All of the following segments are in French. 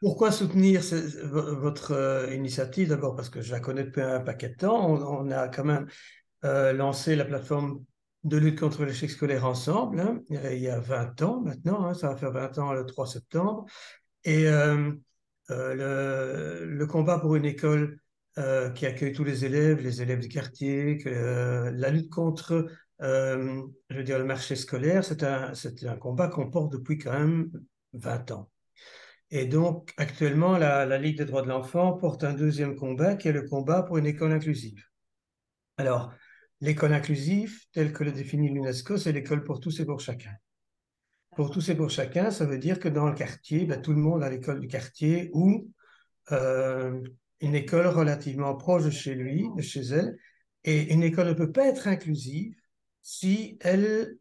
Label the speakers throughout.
Speaker 1: Pourquoi soutenir votre initiative? D'abord parce que je la connais depuis un paquet de temps. On a quand même lancé la plateforme de lutte contre l'échec scolaire ensemble, hein, il y a 20 ans maintenant, hein, ça va faire 20 ans le 3 septembre. Et le combat pour une école qui accueille tous les élèves du quartier, la lutte contre, je veux dire, le marché scolaire, c'est un combat qu'on porte depuis quand même 20 ans. Et donc, actuellement, la Ligue des droits de l'enfant porte un deuxième combat qui est le combat pour une école inclusive. Alors, l'école inclusive, telle que le définit l'UNESCO, c'est l'école pour tous et pour chacun. Pour tous et pour chacun, ça veut dire que dans le quartier, ben, tout le monde a l'école du quartier ou euh, une école relativement proche de chez lui, de chez elle. Et une école ne peut pas être inclusive si elle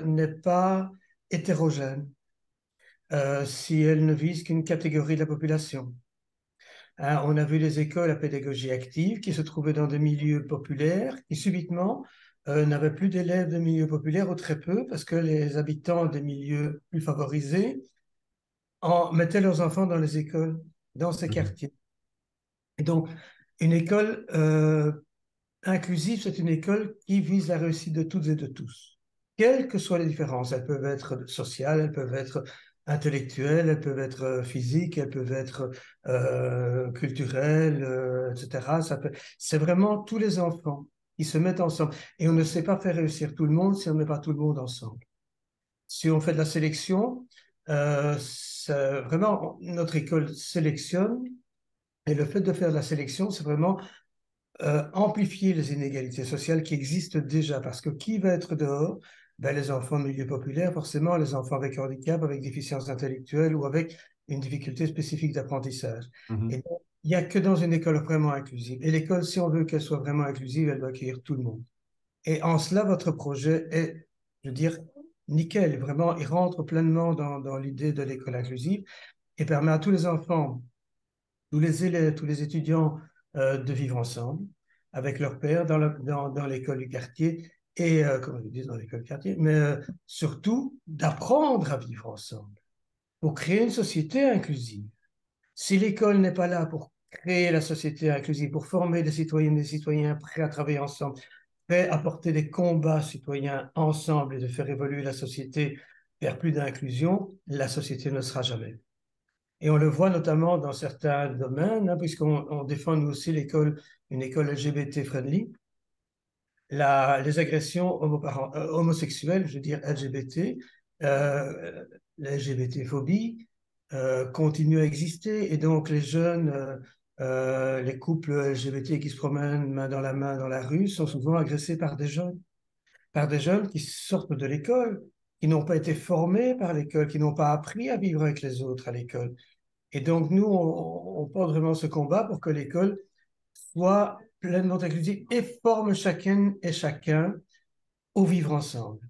Speaker 1: n'est pas hétérogène, si elle ne vise qu'une catégorie de la population. Hein, on a vu les écoles à pédagogie active qui se trouvaient dans des milieux populaires, qui subitement n'avaient plus d'élèves de milieux populaires ou très peu, parce que les habitants des milieux plus favorisés mettaient leurs enfants dans les écoles, dans ces
Speaker 2: Mhm.
Speaker 1: quartiers. Et donc, une école inclusive, c'est une école qui vise la réussite de toutes et de tous, quelles que soient les différences. Elles peuvent être sociales, elles peuvent être intellectuelles, elles peuvent être physiques, elles peuvent être culturelles, etc. C'est vraiment tous les enfants qui se mettent ensemble. Et on ne sait pas faire réussir tout le monde si on ne met pas tout le monde ensemble. Si on fait de la sélection, vraiment, notre école sélectionne. Et le fait de faire de la sélection, c'est vraiment amplifier les inégalités sociales qui existent déjà. Parce que qui va être dehors? Ben, les enfants de milieu populaire, forcément, les enfants avec handicap, avec déficience intellectuelle ou avec une difficulté spécifique d'apprentissage. Et
Speaker 2: Mhm.
Speaker 1: donc, il n'y a que dans une école vraiment inclusive. Et l'école, si on veut qu'elle soit vraiment inclusive, elle doit accueillir tout le monde. Et en cela, votre projet est, je veux dire, nickel. Vraiment, il rentre pleinement dans l'idée de l'école inclusive et permet à tous les enfants, tous les élèves, tous les étudiants de vivre ensemble avec leur père dans l'école du quartier et, comme je dis, dans l'école du quartier, mais surtout d'apprendre à vivre ensemble pour créer une société inclusive. Si l'école n'est pas là pour créer la société inclusive, pour former des citoyennes et des citoyens prêts à travailler ensemble, prêts à porter des combats citoyens ensemble et de faire évoluer la société vers plus d'inclusion, la société ne sera jamais. Et on le voit notamment dans certains domaines, hein, puisqu'on défend nous aussi une école LGBT friendly. Les agressions homosexuelles, je veux dire LGBT, la LGBT-phobie continue à exister. Et donc les jeunes, les couples LGBT qui se promènent main dans la main dans la rue sont souvent agressés par des jeunes qui sortent de l'école, qui n'ont pas été formés par l'école, qui n'ont pas appris à vivre avec les autres à l'école. Et donc, nous, on porte vraiment ce combat pour que l'école soit pleinement inclusive et forme chacune et chacun au vivre ensemble.